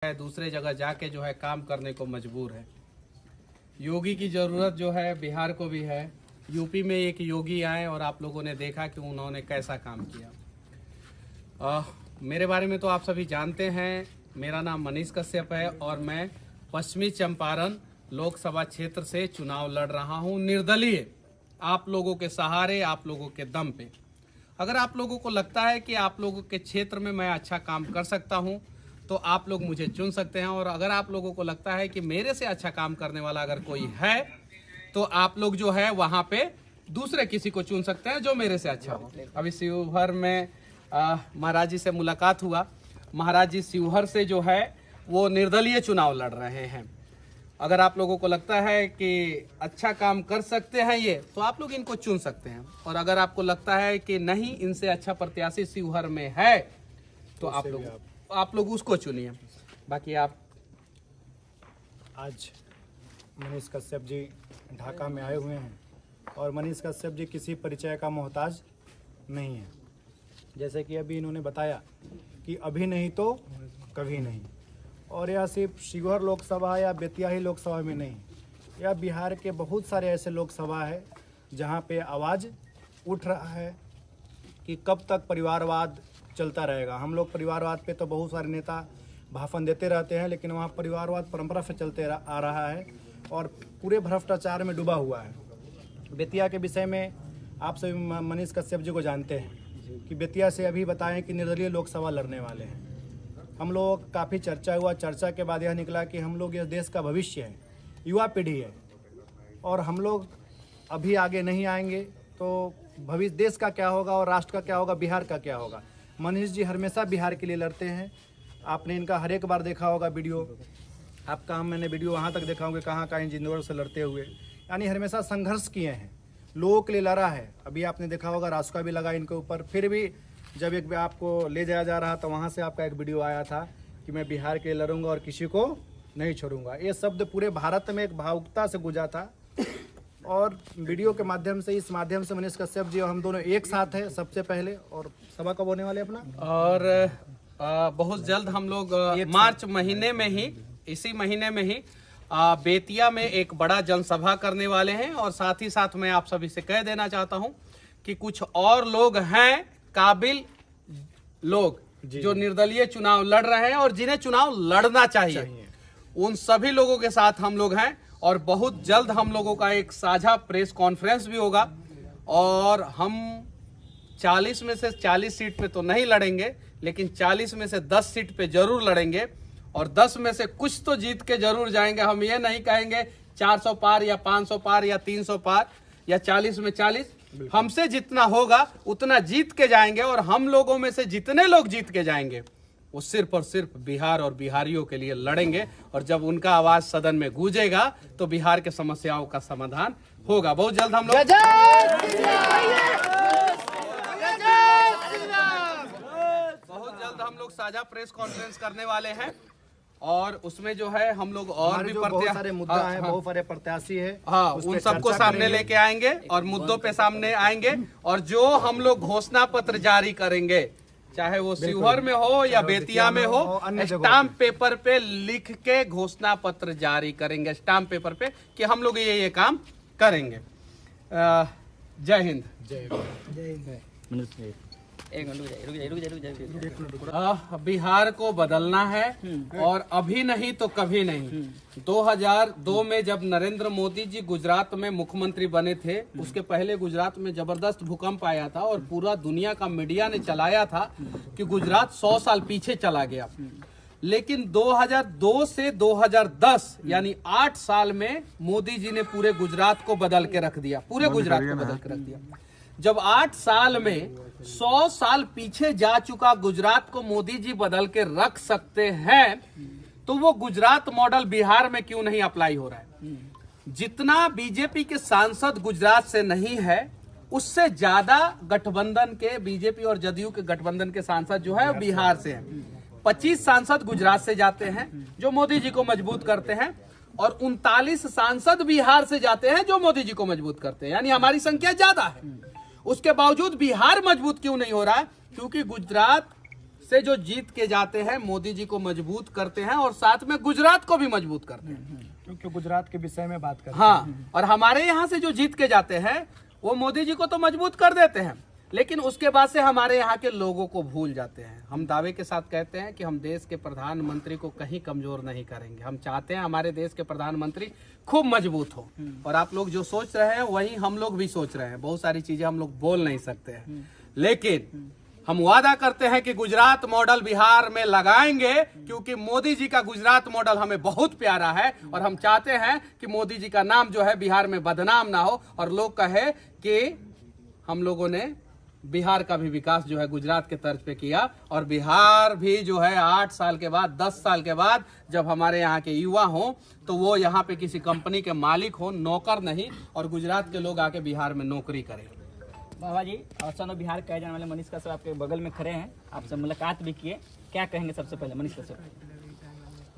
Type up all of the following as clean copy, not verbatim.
है, दूसरे जगह जाके जो है काम करने को मजबूर है। योगी की ज़रूरत जो है बिहार को भी है। यूपी में एक योगी आए और आप लोगों ने देखा कि उन्होंने कैसा काम किया। मेरे बारे में तो आप सभी जानते हैं। मेरा नाम मनीष कश्यप है और मैं पश्चिमी चंपारण लोकसभा क्षेत्र से चुनाव लड़ रहा हूं, निर्दलीय, आप लोगों के सहारे, आप लोगों के दम पे। अगर आप लोगों को लगता है कि आप लोगों के क्षेत्र में मैं अच्छा काम कर सकता हूं तो आप लोग मुझे चुन सकते हैं, और अगर आप लोगों को लगता है कि मेरे से अच्छा काम करने वाला अगर कोई है तो आप लोग जो है वहां पे दूसरे किसी को चुन सकते हैं जो मेरे से अच्छा हो। अभी शिवहर में महाराज जी से मुलाकात हुआ। महाराज जी शिवहर से जो है वो निर्दलीय चुनाव लड़ रहे हैं। अगर आप लोगों को लगता है कि अच्छा काम कर सकते हैं ये, तो आप लोग इनको चुन सकते हैं, और अगर आपको लगता है कि नहीं इनसे अच्छा प्रत्याशी शिवहर में है तो आप लोग उसको चुनिए। बाकी आप आज मनीष कश्यप जी ढाका में आए हुए हैं और मनीष कश्यप जी किसी परिचय का मोहताज नहीं है। जैसे कि अभी इन्होंने बताया कि अभी नहीं तो कभी नहीं, और यह सिर्फ शिवहर लोकसभा या बेतिया ही लोकसभा में नहीं, यह बिहार के बहुत सारे ऐसे लोकसभा है जहां पे आवाज़ उठ रहा है कि कब तक परिवारवाद चलता रहेगा। हम लोग परिवारवाद पे तो बहुत सारे नेता भाषण देते रहते हैं, लेकिन वहाँ परिवारवाद परंपरा से चलते आ रहा है और पूरे भ्रष्टाचार में डूबा हुआ है। बेतिया के विषय में आप सभी मनीष कश्यप जी को जानते हैं कि बेतिया से अभी बताएं कि निर्दलीय लोकसभा लड़ने वाले हैं। हम लोग काफ़ी चर्चा हुआ, चर्चा के बाद यह निकला कि हम लोग इस देश का भविष्य है, युवा पीढ़ी है, और हम लोग अभी आगे नहीं आएंगे तो भविष्य देश का क्या होगा और राष्ट्र का क्या होगा, बिहार का क्या होगा। मनीष जी हमेशा बिहार के लिए लड़ते हैं। आपने इनका हर एक बार देखा होगा वीडियो, आपका मैंने वीडियो वहाँ तक देखा होगा कहाँ कहाँ इंजीनियर से लड़ते हुए, यानी हमेशा संघर्ष किए हैं, लोगों के लिए लड़ा है। अभी आपने देखा होगा रास्ता भी लगा इनके ऊपर, फिर भी जब एक आपको ले जाया जा रहा था वहाँ से आपका एक वीडियो आया था कि मैं बिहार के लिए लड़ूंगा और किसी को नहीं छोड़ूंगा। ये शब्द पूरे भारत में एक भावुकता से गुजा था, और वीडियो के माध्यम से, इस माध्यम से मनीष कश्यप जी और हम दोनों एक साथ हैं सबसे पहले। और सभा कब होने वाले अपना, और बहुत जल्द हम लोग मार्च महीने में ही, इसी महीने में ही बेतिया में एक बड़ा जनसभा करने वाले हैं। और साथ ही साथ मैं आप सभी से कह देना चाहता हूं कि कुछ और लोग हैं, काबिल लोग जो निर्दलीय चुनाव लड़ रहे हैं और जिन्हें चुनाव लड़ना चाहिए, उन सभी लोगों के साथ हम लोग हैं। और बहुत जल्द हम लोगों का एक साझा प्रेस कॉन्फ्रेंस भी होगा, और हम 40 में से 40 सीट पे तो नहीं लड़ेंगे, लेकिन 40 में से 10 सीट पे जरूर लड़ेंगे, और 10 में से कुछ तो जीत के जरूर जाएंगे। हम ये नहीं कहेंगे 400 पार या 500 पार या 300 पार या 40 में 40, हमसे जितना होगा उतना जीत के जाएंगे। और हम लोगों में से जितने लोग जीत के जाएंगे वो सिर्फ और सिर्फ बिहार और बिहारियों के लिए लड़ेंगे, और जब उनका आवाज सदन में गूंजेगा तो बिहार के समस्याओं का समाधान होगा। बहुत जल्द हम लोग साझा प्रेस कॉन्फ्रेंस करने वाले हैं, और उसमें जो है हम लोग और भी बहुत सारे मुद्दा है, बहुत सारे प्रत्याशी है, हाँ, उन सबको सामने लेके आएंगे और मुद्दों पे सामने आएंगे। और जो हम लोग घोषणा पत्र जारी करेंगे, चाहे वो शिवहर में हो या बेतिया में हो, स्टाम्प पेपर पे लिख के घोषणा पत्र जारी करेंगे, स्टाम्प पेपर पे, कि हम लोग ये काम करेंगे। जय हिंद। बिहार को बदलना है, और अभी नहीं तो कभी नहीं। 2002 में जब नरेंद्र मोदी जी गुजरात में मुख्यमंत्री बने थे, उसके पहले गुजरात में जबरदस्त भूकंप आया था और पूरा दुनिया का मीडिया ने चलाया था कि गुजरात 100 साल पीछे चला गया। लेकिन 2002 से 2010 यानी 8 साल में मोदी जी ने पूरे गुजरात को बदल के रख दिया, पूरे गुजरात को बदल के रख दिया। जब 8 साल में 100 साल पीछे जा चुका गुजरात को मोदी जी बदल के रख सकते हैं, तो वो गुजरात मॉडल बिहार में क्यों नहीं अप्लाई हो रहा है? जितना बीजेपी के सांसद गुजरात से नहीं है, उससे ज्यादा गठबंधन के, बीजेपी और जदयू के गठबंधन के सांसद जो है बिहार से हैं। 25 सांसद गुजरात से जाते हैं जो मोदी जी को मजबूत करते हैं, और 39 सांसद बिहार से जाते हैं जो मोदी जी को मजबूत करते हैं, यानी हमारी संख्या ज्यादा है। उसके बावजूद बिहार मजबूत क्यों नहीं हो रहा है? क्योंकि गुजरात से जो जीत के जाते हैं मोदी जी को मजबूत करते हैं और साथ में गुजरात को भी मजबूत करते हैं। क्योंकि गुजरात के विषय में बात करें। हाँ, और हमारे यहाँ से जो जीत के जाते हैं वो मोदी जी को तो मजबूत कर देते हैं, लेकिन उसके बाद से हमारे यहाँ के लोगों को भूल जाते हैं। हम दावे के साथ कहते हैं कि हम देश के प्रधानमंत्री को कहीं कमजोर नहीं करेंगे। हम चाहते हैं हमारे देश के प्रधानमंत्री खूब मजबूत हो, और आप लोग जो सोच रहे हैं वही हम लोग भी सोच रहे हैं। बहुत सारी चीजें हम लोग बोल नहीं सकते हैं, लेकिन हम वादा करते हैं कि गुजरात मॉडल बिहार में लगाएंगे, क्योंकि मोदी जी का गुजरात मॉडल हमें बहुत प्यारा है और हम चाहते हैं कि मोदी जी का नाम जो है बिहार में बदनाम ना हो और लोग कहे कि हम लोगों ने बिहार का भी विकास जो है गुजरात के तर्ज पे किया। और बिहार भी जो है 8 साल के बाद 10 साल के बाद जब हमारे यहाँ के युवा हों तो वो यहाँ पे किसी कंपनी के मालिक हो, नौकर नहीं, और गुजरात के लोग आके बिहार में नौकरी करें। बाबा जी, सन ऑफ बिहार कहे जाने वाले मनीष कश्यप आपके बगल में खड़े हैं, आपसे मुलाकात भी किए, क्या कहेंगे सबसे पहले मनीष कश्यप?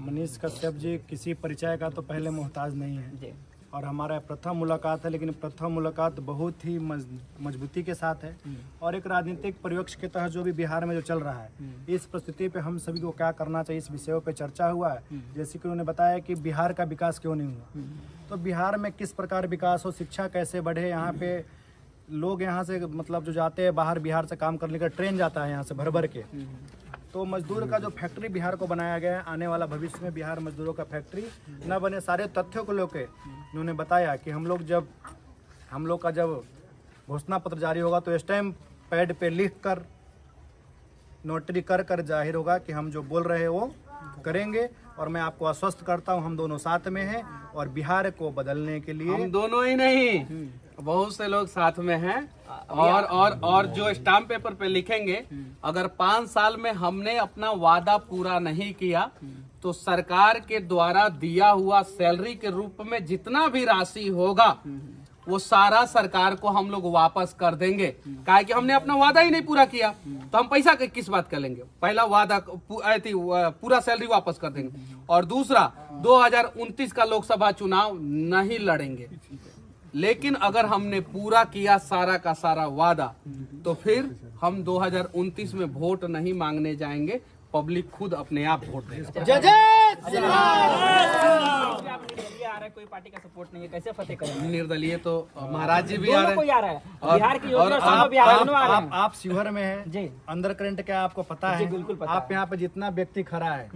मनीष कश्यप जी किसी परिचय का तो पहले मोहताज नहीं है जी, और हमारा प्रथम मुलाकात है, लेकिन प्रथम मुलाकात बहुत ही मजबूती के साथ है। और एक राजनीतिक परिप्रेक्ष्य के तहत जो भी बिहार में जो चल रहा है, इस परिस्थिति पे हम सभी को क्या करना चाहिए, इस विषयों पे चर्चा हुआ है। जैसे कि उन्होंने बताया कि बिहार का विकास क्यों नहीं हुआ, तो बिहार में किस प्रकार विकास हो, शिक्षा कैसे बढ़े, यहाँ पे लोग यहाँ से मतलब जो जाते हैं बाहर बिहार से काम करने का ट्रेन जाता है यहाँ से भर भर के, तो मजदूर का जो फैक्ट्री बिहार को बनाया गया है, आने वाला भविष्य में बिहार मजदूरों का फैक्ट्री न बने, सारे तथ्यों को लेकर उन्होंने बताया कि हम लोग का जब घोषणा पत्र जारी होगा तो स्टैम्प पैड पे लिख कर नोटरी कर जाहिर होगा कि हम जो बोल रहे हैं वो करेंगे। और मैं आपको आश्वस्त करता हूं हम दोनों साथ में हैं और बिहार को बदलने के लिए हम दोनों ही नहीं, बहुत से लोग साथ में हैं। और जो स्टाम्प पेपर पे लिखेंगे, अगर 5 साल में हमने अपना वादा पूरा नहीं किया तो सरकार के द्वारा दिया हुआ सैलरी के रूप में जितना भी राशि होगा वो सारा सरकार को हम लोग वापस कर देंगे। काहे कि हमने अपना वादा ही नहीं पूरा किया तो हम पैसा किस बात का लेंगे। पहला वादा पूरा सैलरी वापस कर देंगे, और दूसरा 2029 का लोकसभा चुनाव नहीं लड़ेंगे। लेकिन अगर हमने पूरा किया सारा का सारा वादा तो फिर हम 2029 में वोट नहीं मांगने जाएंगे, पब्लिक खुद अपने आप वोट देगा। आ रहा है, कोई पार्टी का सपोर्ट नहीं है, कैसे फतेह करेंगे? निर्दलीय तो महाराज जी भी आ रहे कोई आ रहा है, और- बिहार की और योजना सब बिहार दोनों आ रहे हैं। आप शिवहर में हैं जी, अंदर करंट क्या आपको पता जी, है? बिल्कुल पता आप है। यहाँ पे जितना व्यक्ति खड़ा है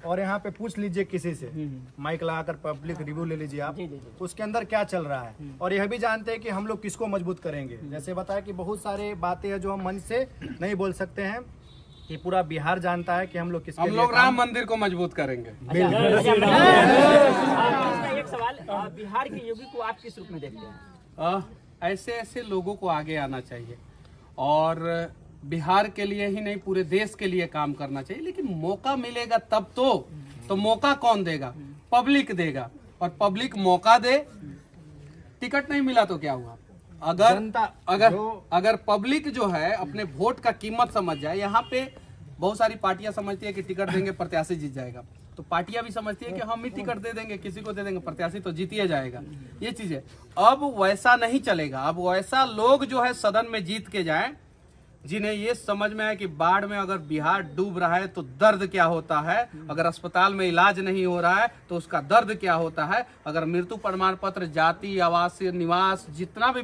और यहाँ पे पूछ लीजिए किसी से, माइक लगाकर पब्लिक रिव्यू ले लीजिए आप, जी, जी, जी। उसके अंदर क्या चल रहा है। और यह भी जानते हैं कि हम लोग किसको मजबूत करेंगे। जैसे बताया कि बहुत सारे बातें हैं जो हम मन से नहीं बोल सकते हैं, कि पूरा बिहार जानता है कि हम लोग किसके हम लिए लोग काम- राम मंदिर को मजबूत करेंगे। एक सवाल, बिहार के योगी को आप किस रूप में देखते हैं? ऐसे ऐसे लोगों को आगे आना चाहिए और बिहार के लिए ही नहीं पूरे देश के लिए काम करना चाहिए। लेकिन मौका मिलेगा तब तो मौका कौन देगा? पब्लिक देगा, और पब्लिक मौका दे। टिकट नहीं मिला तो क्या हुआ? अगर पब्लिक जो है अपने वोट का कीमत समझ जाए, यहाँ पे बहुत सारी पार्टियां समझती है कि टिकट देंगे प्रत्याशी जीत जाएगा, तो पार्टियां भी समझती है कि हम ही टिकट दे देंगे, किसी को दे देंगे, प्रत्याशी तो जीत ही जाएगा। ये चीज है। अब वैसा नहीं चलेगा। अब वैसा लोग जो है सदन में जीत के जाएं जिन्हें ये समझ में है कि बाढ़ में अगर बिहार डूब रहा है तो दर्द क्या होता है, अगर अस्पताल में इलाज नहीं हो रहा है तो उसका दर्द क्या होता है, अगर मृत्यु प्रमाण पत्र, जाति, आवासीय, निवास, जितना भी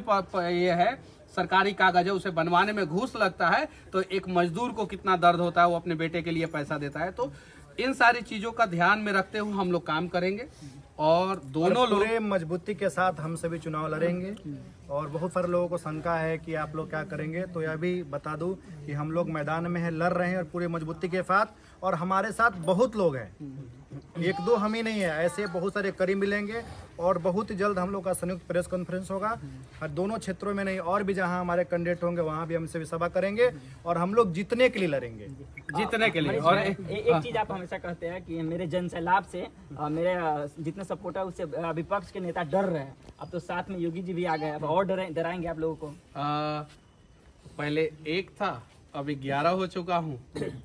ये है सरकारी कागज है उसे बनवाने में घूस लगता है, तो एक मजदूर को कितना दर्द होता है, वो अपने बेटे के लिए पैसा देता है। तो इन सारी चीजों का ध्यान में रखते हुए हम लोग काम करेंगे और दोनों लोग पूरे मजबूती के साथ हम सभी चुनाव लड़ेंगे। और बहुत सारे लोगों को शंका है कि आप लोग क्या करेंगे, तो यह भी बता दूं कि हम लोग मैदान में हैं, लड़ रहे हैं और पूरे मजबूती के साथ। और हमारे साथ बहुत लोग हैं, 1-2 हम ही नहीं है, ऐसे बहुत सारे करीब मिलेंगे। और बहुत ही जल्द हम लोग का संयुक्त प्रेस कॉन्फ्रेंस होगा, और दोनों क्षेत्रों में नहीं और भी जहां हमारे कैंडिडेट होंगे वहां भी हम सभी सभा करेंगे और हम लोग जीतने के लिए लड़ेंगे, जीतने के लिए। और एक चीज आप हमेशा कहते हैं कि मेरे जन सैलाब से मेरे जितने सपोर्टर उससे विपक्ष के नेता डर रहे हैं। अब तो साथ में योगी जी भी आ गए, अब और डराएंगे आप लोगों को? पहले 1 था, अभी 11 हो चुका हूँ,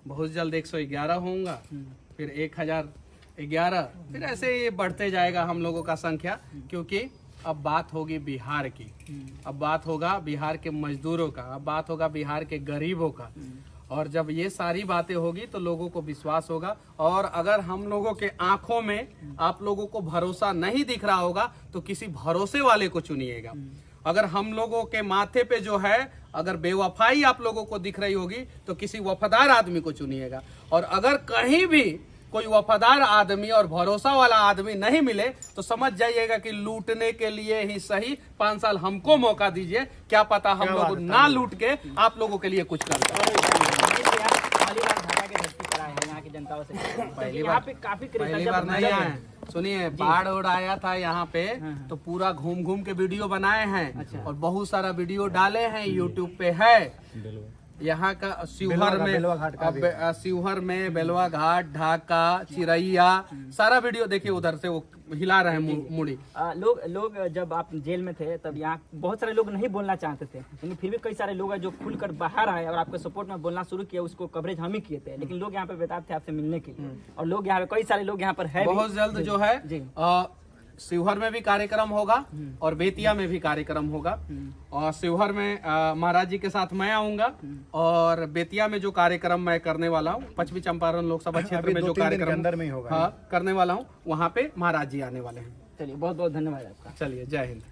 बहुत जल्द 111 होऊंगा, फिर 1011, फिर ऐसे ये बढ़ते जाएगा हम लोगों का संख्या। क्योंकि अब बात होगी बिहार की, अब बात होगा बिहार के मजदूरों का, अब बात होगा बिहार के गरीबों का। और जब ये सारी बातें होगी तो लोगों को विश्वास होगा। और अगर हम लोगों के आंखों में आप लोगों को भरोसा नहीं दिख रहा होगा तो किसी भरोसे वाले को चुनिएगा। अगर हम लोगों के माथे पे जो है अगर बेवफाई आप लोगों को दिख रही होगी तो किसी वफादार आदमी को चुनिएगा। और अगर कहीं भी कोई वफादार आदमी और भरोसा वाला आदमी नहीं मिले तो समझ जाइएगा कि लूटने के लिए ही सही 5 साल हमको मौका दीजिए, क्या पता हम लोग ना लूट के आप लोगों के लिए कुछ कर यहाँ की जनता से पहली यहाँ पे काफी पहली बार नहीं आए। सुनिए, बाढ़ उड़ आया था यहाँ पे तो पूरा घूम घूम के वीडियो बनाए हैं और बहुत सारा वीडियो डाले हैं, यूट्यूब पे है। यहाँ का शिवहर में, शिवहर में बेलवा घाट, ढाका, चिरैया, सारा वीडियो देखिए। उधर से वो हिला रहे हैं मुड़ी। लोग जब आप जेल में थे तब यहाँ बहुत सारे लोग नहीं बोलना चाहते थे, लेकिन फिर भी कई सारे लोग हैं जो खुलकर बाहर आए और आपके सपोर्ट में बोलना शुरू किया। उसको कवरेज हम ही किए थे, लेकिन लोग यहाँ पे बेताब थे आपसे मिलने के लिए। और लोग यहाँ पे कई सारे लोग यहाँ पर है। बहुत जल्द जो है शिवहर में भी कार्यक्रम होगा और बेतिया में भी कार्यक्रम होगा। और शिवहर में महाराज जी के साथ मैं आऊंगा और बेतिया में जो कार्यक्रम मैं करने वाला हूँ, पश्चिमी चंपारण लोकसभा क्षेत्र में जो कार्यक्रम अंदर में ही होगा करने वाला हूँ, वहाँ पे महाराज जी आने वाले हैं। चलिए, बहुत बहुत धन्यवाद आपका। चलिए, जय हिंद।